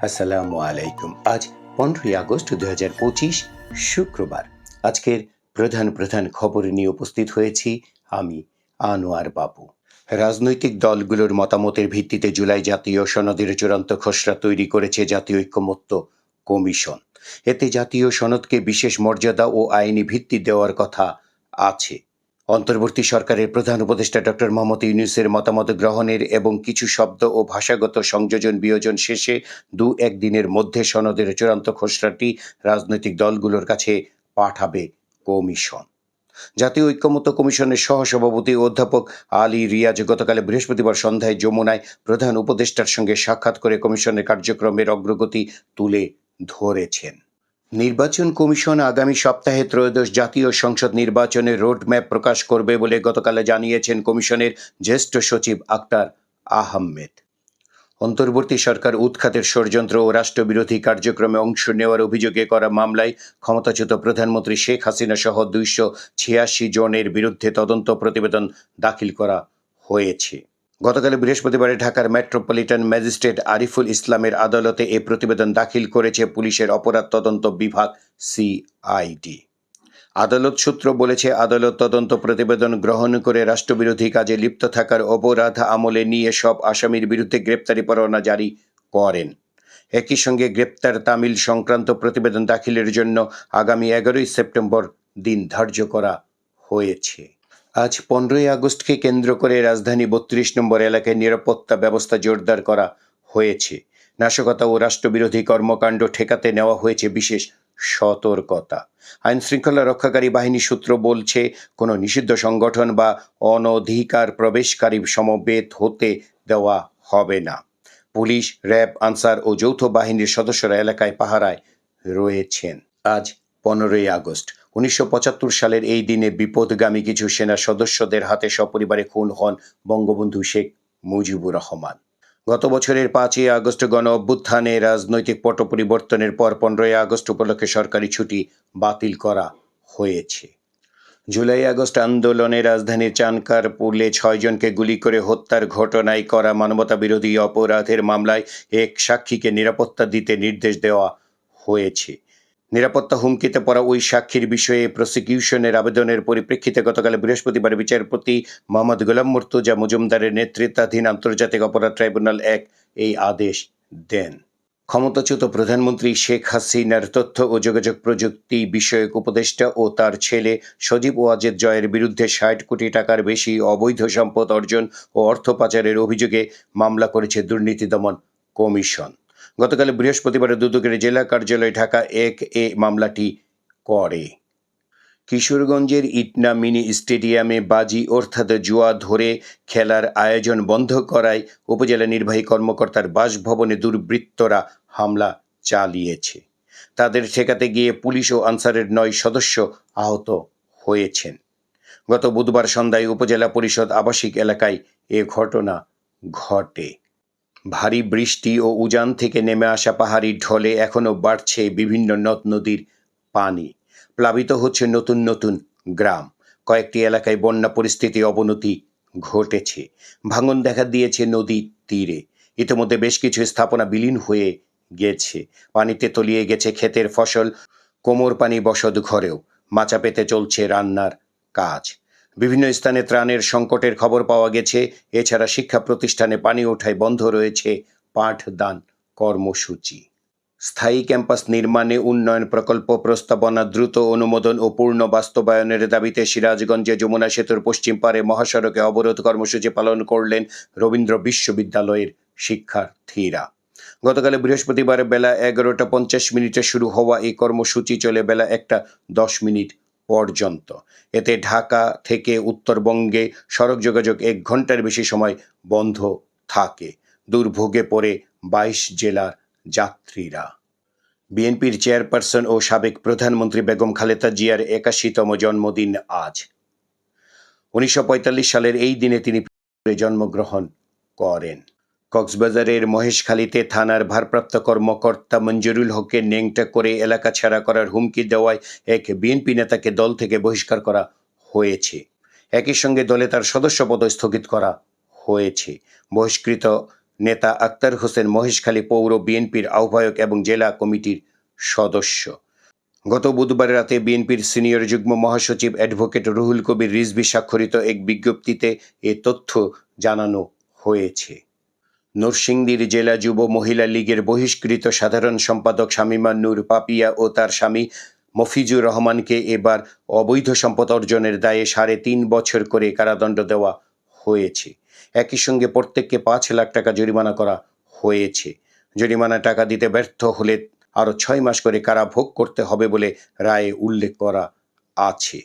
আসসালামু আলাইকুম। আজ 15ই আগস্ট 2025 শুক্রবার। আজকের প্রধান প্রধান খবর নিয়ে উপস্থিত হয়েছি আমি আনোয়ার বাবু। রাজনৈতিক দলগুলোর মতামতের ভিত্তিতে জুলাই জাতীয় সনদের চূড়ান্ত খসড়া তৈরি করেছে জাতীয় ঐকমত্য কমিশন। এতে জাতীয় সনদকে বিশেষ মর্যাদা ও আইনি ভিত্তি দেওয়ার কথা আছে। অন্তর্বর্তী সরকারের প্রধান উপদেষ্টা ডক্টর মোহাম্মদ ইউনূসের মতামত গ্রহণের এবং কিছু শব্দ ও ভাষাগত সংযোজন বিয়োজন শেষে 2-1 দিনের মধ্যে সনদের চূড়ান্ত খসড়াটি রাজনৈতিক দলগুলোর কাছে পাঠাবে কমিশন। জাতীয় ঐকমত্য কমিশনের সহসভাপতি অধ্যাপক আলী রিয়াজ গতকাল বৃহস্পতিবার সন্ধ্যায় যমুনায় প্রধান উপদেষ্টার সঙ্গে সাক্ষাৎ করে কমিশনের কার্যক্রমের অগ্রগতি তুলে ধরেছেন। নির্বাচন কমিশন আগামী সপ্তাহে ত্রয়োদশ জাতীয় সংসদ নির্বাচনের রোডম্যাপ প্রকাশ করবে বলে গতকাল জানিয়েছেন কমিশনের জ্যেষ্ঠ সচিব আক্তার আহমেদ। অন্তর্বর্তী সরকার উৎখাতের ষড়যন্ত্র ও রাষ্ট্রবিরোধী কার্যক্রমে অংশ নেওয়ার অভিযোগে করা মামলায় ক্ষমতাচ্যুত প্রধানমন্ত্রী শেখ হাসিনা সহ 286 জনের বিরুদ্ধে তদন্ত প্রতিবেদন দাখিল করা হয়েছে। গতকাল বৃহস্পতিবার ঢাকার মেট্রোপলিটন ম্যাজিস্ট্রেট আরিফুল ইসলামের আদালতে এ প্রতিবেদন দাখিল করেছে পুলিশের অপরাধ তদন্ত বিভাগ সিআইডি। আদালত সূত্র বলেছে, আদালত তদন্ত প্রতিবেদন গ্রহণ করে রাষ্ট্রবিরোধী কাজে লিপ্ত থাকার অপরাধ আমলে নিয়ে সব আসামির বিরুদ্ধে গ্রেপ্তারি পরোয়ানা জারি করেন। একই সঙ্গে গ্রেপ্তার তামিল সংক্রান্ত প্রতিবেদন দাখিলের জন্য আগামী 11ই সেপ্টেম্বর দিন ধার্য করা হয়েছে। আজ 15ই আগস্টকে কেন্দ্র করে রাজধানী 32 নম্বর এলাকায় নিরাপত্তা ব্যবস্থা জোরদার করা হয়েছে। নাশকতা ও রাষ্ট্রবিরোধী কর্মকাণ্ড ঠেকাতে নেওয়া হয়েছে বিশেষ সতর্কতা। আইন শৃঙ্খলা রক্ষাকারী বাহিনী সূত্র বলছে, কোনো নিষিদ্ধ সংগঠন বা অনধিকার প্রবেশকারী সমবেত হতে দেওয়া হবে না। পুলিশ, র্যাব, আনসার ও যৌথ বাহিনীর সদস্যরা এলাকায় পাহারায় রয়েছেন। আজ 15ই আগস্ট 1975 সালের এই দিনে বিপদগামী কিছু সেনা সদস্যদের হাতে সপরিবারে খুন হন বঙ্গবন্ধু শেখ মুজিবুর রহমান। গত বছরের 5ই আগস্ট গণ অভ্যুত্থানে রাজনৈতিক পট পরিবর্তনের পর 15ই আগস্ট উপলক্ষে সরকারি ছুটি বাতিল করা হয়েছে। জুলাই আগস্ট আন্দোলনে রাজধানীর চানকারপুলে 6 জনকে গুলি করে হত্যার ঘটনায় করা মানবতাবিরোধী অপরাধের মামলায় এক সাক্ষীকে নিরাপত্তা দিতে নির্দেশ দেওয়া হয়েছে। নিরাপত্তা হুমকিতে পড়া ওই সাক্ষীর বিষয়ে প্রসিকিউশনের আবেদনের পরিপ্রেক্ষিতে গতকাল বৃহস্পতিবার বিচারপতি মোহাম্মদ গোলাম মুর্তজা মজুমদারের নেতৃত্বাধীন আন্তর্জাতিক অপরাধ ট্রাইব্যুনাল এই আদেশ দেন। ক্ষমতাচ্যুত প্রধানমন্ত্রী শেখ হাসিনার তথ্য ও যোগাযোগ প্রযুক্তি বিষয়ক উপদেষ্টা ও তার ছেলে সজীব ওয়াজেদ জয়ের বিরুদ্ধে 60 কোটি টাকার বেশি অবৈধ সম্পদ অর্জন ও অর্থ পাচারের অভিযোগে মামলা করেছে দুর্নীতি দমন কমিশন। গতকাল বৃহস্পতিবার দুদকের জেলা কার্যালয় ঢাকা এ মামলাটি করে। কিশোরগঞ্জের ইটনা মিনি স্টেডিয়ামে বাজি অর্থাৎ জুয়া ধরে খেলার আয়োজন বন্ধ করায় উপজেলা নির্বাহী কর্মকর্তার বাসভবনে দুর্বৃত্তরা হামলা চালিয়েছে। তাদের ঠেকাতে গিয়ে পুলিশ ও আনসারের 9 সদস্য আহত হয়েছেন। গত বুধবার সন্ধ্যায় উপজেলা পরিষদ আবাসিক এলাকায় এ ঘটনা ঘটে। ভারী বৃষ্টি ও উজান থেকে নেমে আসা পাহাড়ি ঢলে এখনও বাড়ছে বিভিন্ন নদ নদীর পানি। প্লাবিত হচ্ছে নতুন নতুন গ্রাম। কয়েকটি এলাকায় বন্যা পরিস্থিতি অবনতি ঘটেছে। ভাঙন দেখা দিয়েছে নদীর তীরে। ইতিমধ্যে বেশ কিছু স্থাপনা বিলীন হয়ে গেছে। পানিতে তলিয়ে গেছে ক্ষেতের ফসল, কোমর পানি বসত ঘরেও। মাচা পেতে চলছে রান্নার কাজ। বিভিন্ন স্থানে ত্রাণের সংকটের খবর পাওয়া গেছে। এছাড়া শিক্ষা প্রতিষ্ঠানে পানি ওঠায় বন্ধ রয়েছে পাঠদান কর্মসূচি। স্থায়ী ক্যাম্পাস নির্মাণে উন্নয়ন প্রকল্প প্রস্তাবনা দ্রুত অনুমোদন ও পূর্ণ বাস্তবায়নের দাবিতে সিরাজগঞ্জে যমুনা সেতুর পশ্চিম পারে মহাসড়কে অবরোধ কর্মসূচি পালন করলেন রবীন্দ্র বিশ্ববিদ্যালয়ের শিক্ষার্থীরা। গতকাল বৃহস্পতিবার বেলা 11টা 50 শুরু হওয়া এই কর্মসূচি চলে বেলা 1টা 10 পর্যন্ত। এতে ঢাকা থেকে উত্তরবঙ্গে সড়ক যোগাযোগ 1 ঘন্টার বেশি সময় বন্ধ থাকে। দুর্ভোগে পড়ে 22 জেলার যাত্রীরা। বিএনপির চেয়ারপারসন ও সাবেক প্রধানমন্ত্রী বেগম খালেদা জিয়ার 81তম জন্মদিন আজ। 1945 সালের এই দিনে তিনি জন্মগ্রহণ করেন। কক্সবাজারের মহেশখালীতে থানার ভারপ্রাপ্ত কর্মকর্তা মঞ্জুরুল হককে ন্যাংটা করে এলাকা ছাড়া করার হুমকি দেওয়ায় এক বিএনপি নেতাকে দল থেকে বহিষ্কার করা হয়েছে। একই সঙ্গে দলে তার সদস্যপদ স্থগিত করা হয়েছে। বহিষ্কৃত নেতা আক্তার হোসেন মহেশখালী পৌর বিএনপির আহ্বায়ক এবং জেলা কমিটির সদস্য। গত বুধবার রাতে বিএনপির সিনিয়র যুগ্ম মহাসচিব অ্যাডভোকেট রুহুল কবির রিজভী স্বাক্ষরিত এক বিজ্ঞপ্তিতে এ তথ্য জানানো হয়েছে। নরসিংদীর জেলা যুব মহিলা লীগের বহিষ্কৃত সাধারণ সম্পাদক শামীমা নূর পাপিয়া ও তার স্বামী মফিজুর রহমানকে এবার অবৈধ সম্পদ অর্জনের দায়ে 3.5 বছর করে কারাদণ্ড দেওয়া হয়েছে। একই সঙ্গে প্রত্যেককে 5 লাখ টাকা জরিমানা করা হয়েছে। জরিমানা টাকা দিতে ব্যর্থ হলে আরও 6 মাস করে কারাভোগ করতে হবে বলে রায়ে উল্লেখ করা আছে।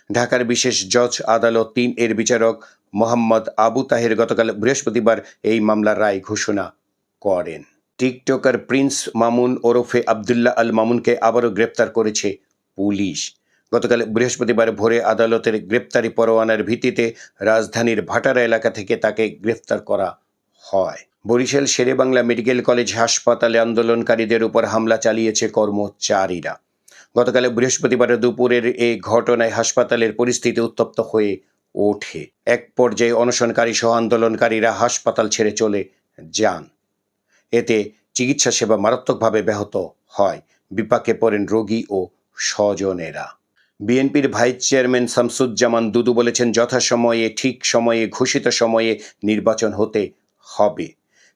ঢাকার বিশেষ জজ আদালত 3 এর বিচারক মোহাম্মদ আবু তাহের গতকাল বৃহস্পতিবার এই মামলার রায় ঘোষণা করেন। টিকটকার প্রিন্স মামুন ওরফে আবদুল্লাহ আল মামুনকে আবারও গ্রেপ্তার করেছে পুলিশ। গতকাল বৃহস্পতিবার ভোরে আদালতের গ্রেপ্তারি পরোয়ানার ভিত্তিতে রাজধানীর ভাটারা এলাকা থেকে তাকে গ্রেপ্তার করা হয়। বরিশাল শেরেবাংলা মেডিকেল কলেজ হাসপাতালে আন্দোলনকারীদের উপর হামলা চালিয়েছে কর্মচারীরা। গতকাল বৃহস্পতিবার দুপুরের এই ঘটনায় হাসপাতালের পরিস্থিতি উত্তপ্ত হয়ে ওঠে। এক পর্যায়ে অনশনকারী সহ আন্দোলনকারীরা হাসপাতাল ছেড়ে চলে যান। এতে চিকিৎসা সেবা মারাত্মকভাবে ব্যাহত হয়। বিপাকে পড়েন রোগী ও স্বজনেরা। বিএনপির ভাইস চেয়ারম্যান শামসুজ্জামান দুদু বলেছেন, যথাসময়ে ঠিক সময়ে ঘোষিত সময়ে নির্বাচন হতে হবে।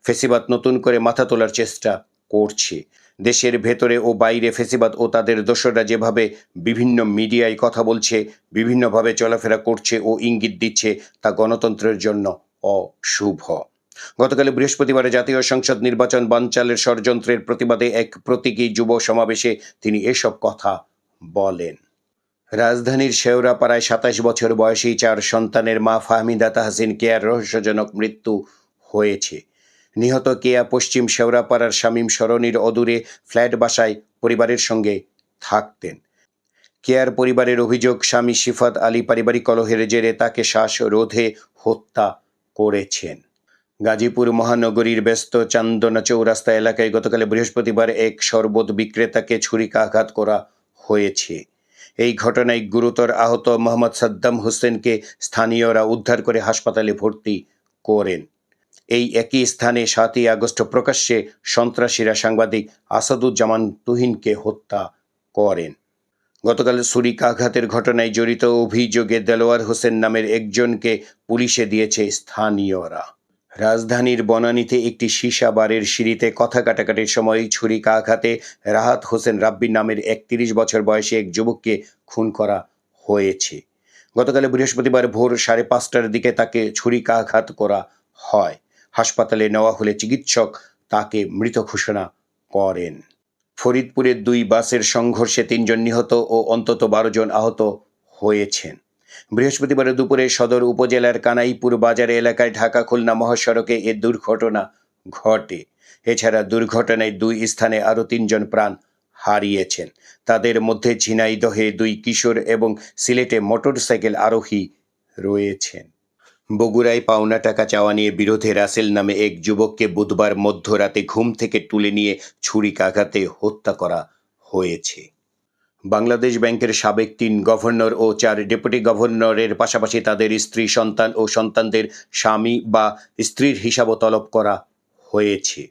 ফেসিবাদ নতুন করে মাথা তোলার চেষ্টা করছে। দেশের ভেতরে ও বাইরে ফেসিবাদ ও তাদের দোসররা যেভাবে বিভিন্ন মিডিয়ায় কথা বলছে, বিভিন্নভাবে চলাফেরা করছে ও ইঙ্গিত দিচ্ছে, তা গণতন্ত্রের জন্য অশুভ। গতকাল বৃহস্পতিবার জাতীয় সংসদ নির্বাচন বানচালের ষড়যন্ত্রের প্রতিবাদে এক প্রতীকী যুব সমাবেশে তিনি এসব কথা বলেন। রাজধানীর শেওড়াপাড়ায় 27 বছর বয়সী 4 সন্তানের মা ফাহমিদা তাহসিন কেয়ার রহস্যজনক মৃত্যু হয়েছে। নিহত কেয়া পশ্চিম শেওড়াপাড়ার শামীম সরণির অদূরে ফ্ল্যাট বাসায় পরিবারের সঙ্গে থাকতেন। কেয়ার পরিবারের অভিযোগ, স্বামী সিফাত আলী পারিবারিক কলহের জেরে তাকে শ্বাসরোধে হত্যা করেছেন। গাজীপুর মহানগরীর ব্যস্ত চান্দনা চৌরাস্তা এলাকায় গতকাল বৃহস্পতিবার এক শরবত বিক্রেতাকে ছুরিকাঘাত করা হয়েছে। এই ঘটনায় গুরুতর আহত মোহাম্মদ সাদ্দাম হোসেনকে স্থানীয়রা উদ্ধার করে হাসপাতালে ভর্তি করেন। এই একই স্থানে 7ই আগস্ট প্রকাশ্যে সন্ত্রাসীরা সাংবাদিক আসাদুজ্জামান তুহিনকে হত্যা করেন। গতকাল ছুরিকাঘাতের ঘটনায় জড়িত অভিযোগে দেলোয়ার হোসেন নামের একজনকে পুলিশে দিয়েছে স্থানীয়রা। রাজধানীর বনানীতে একটি সীসা বারের সিঁড়িতে কথা কাটাকাটির সময় ছুরিকাঘাতে রাহাত হোসেন রাব্বি নামের 31 বছর বয়সী এক যুবককে খুন করা হয়েছে। গতকাল বৃহস্পতিবার ভোর 5:30টার দিকে তাকে ছুরিকাঘাত করা হয়। হাসপাতালে নেওয়া হলে চিকিৎসক তাকে মৃত ঘোষণা করেন। ফরিদপুরের 2 বাসের সংঘর্ষে 3 জন নিহত ও অন্তত 12 জন আহত হয়েছেন। বৃহস্পতিবার দুপুরে সদর উপজেলার কানাইপুর বাজার এলাকায় ঢাকা খুলনা মহাসড়কে এ দুর্ঘটনা ঘটে। এছাড়া দুর্ঘটনায় 2 স্থানে আরও 3 জন প্রাণ হারিয়েছেন। তাদের মধ্যে ঝিনাইদহে 2 কিশোর এবং সিলেটে মোটরসাইকেল আরোহী রয়েছেন। বগুড়ায় পাওনা টাকা চাওয়া নিয়ে বিরোধে রাসেল নামে এক যুবককে বুধবার মধ্যরাতে ঘুম থেকে তুলে নিয়ে ছুরিকাঘাতে হত্যা করা হয়েছে। বাংলাদেশ ব্যাংকের সাবেক 3 গভর্নর ও 4 ডেপুটি গভর্নরের পাশাপাশি তাদের স্ত্রী, সন্তান ও সন্তানদের স্বামী বা স্ত্রীর হিসাবও তলব করা হয়েছে।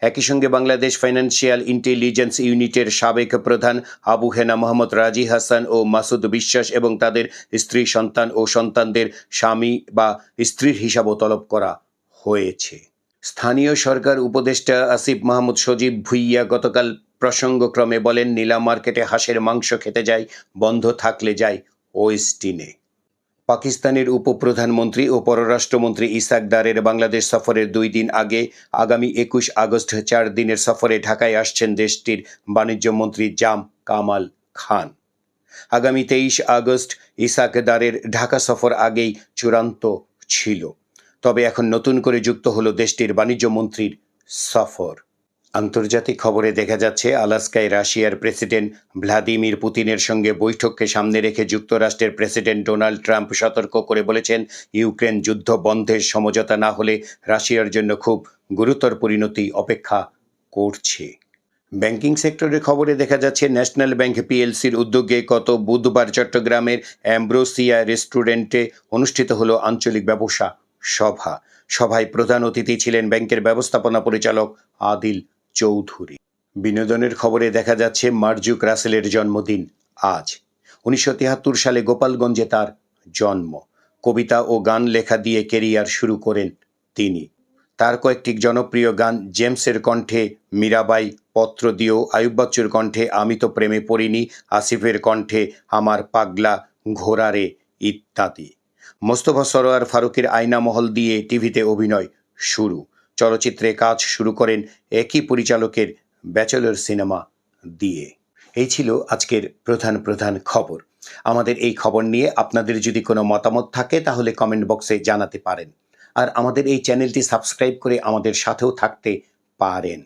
একই সঙ্গে বাংলাদেশ ফাইন্যান্সিয়াল ইন্টেলিজেন্স ইউনিটের সাবেক প্রধান আবু হেনা মোহাম্মদ রাজি হাসান ও মাসুদ বিশ্বাস এবং তাদের স্ত্রী, সন্তান ও সন্তানদের স্বামী বা স্ত্রীর হিসাবও তলব করা হয়েছে। স্থানীয় সরকার উপদেষ্টা আসিফ মাহমুদ সজীব ভুইয়া গতকাল প্রসঙ্গক্রমে বলেন, নীলা মার্কেটে হাঁসের মাংস খেতে যাই, বন্ধ থাকলে যাই ওয়েস্টিনে। পাকিস্তানের উপপ্রধানমন্ত্রী ও পররাষ্ট্রমন্ত্রী ইসাক দারের বাংলাদেশ সফরের 2 দিন আগে আগামী 21 আগস্ট 4 দিনের সফরে ঢাকায় আসছেন দেশটির বাণিজ্য মন্ত্রী জাম কামাল খান। আগামী 23 আগস্ট ইসাক দারের ঢাকা সফর আগেই চূড়ান্ত ছিল, তবে এখন নতুন করে যুক্ত হলো দেশটির বাণিজ্য মন্ত্রীর সফর। আন্তর্জাতিক খবরে দেখা যাচ্ছে, আলাস্কায় রাশিয়ার প্রেসিডেন্ট ভ্লাদিমির পুতিনের সঙ্গে বৈঠককে সামনে রেখে যুক্তরাষ্ট্রের প্রেসিডেন্ট ডোনাল্ড ট্রাম্প সতর্ক করে বলেছেন, ইউক্রেন যুদ্ধ বন্ধের সমঝোতা না হলে রাশিয়ার জন্য খুব গুরুতর পরিণতি অপেক্ষা করছে। ব্যাংকিং সেক্টরের খবরে দেখা যাচ্ছে, ন্যাশনাল ব্যাংক পিএলসির উদ্যোগে গত বুধবার চট্টগ্রামের অ্যাম্ব্রোসিয়া রেস্টুরেন্টে অনুষ্ঠিত হলো আঞ্চলিক ব্যবসা সভায় প্রধান অতিথি ছিলেন ব্যাংকের ব্যবস্থাপনা পরিচালক আদিল চৌধুরী। বিনোদনের খবরে দেখা যাচ্ছে মার্জুক রাসেলের জন্মদিন আজ। 1973 সালে গোপালগঞ্জে তার জন্ম। কবিতা ও গান লেখা দিয়ে কেরিয়ার শুরু করেন তিনি। তার কয়েকটি জনপ্রিয় গান জেমসের কণ্ঠে মীরাবাই, পত্র দিও, আয়ুব বাচ্চুর কণ্ঠে আমি তো প্রেমে পড়িনি, আসিফের কণ্ঠে আমার পাগলা ঘোড়ারে ইত্যাদি। মোস্তফা সরোয়ার ফারুকের আয়না মহল দিয়ে টিভিতে অভিনয় শুরু। চলচ্চিত্রে কাজ শুরু করেন একই পরিচালকের ব্যাচেলর সিনেমা দিয়ে। এই ছিল আজকের প্রধান খবর। আমাদের এই খবর নিয়ে আপনাদের যদি কোনো মতামত থাকে তাহলে কমেন্ট বক্সে জানাতে পারেন। আর আমাদের এই চ্যানেলটি সাবস্ক্রাইব করে আমাদের সাথেও থাকতে পারেন।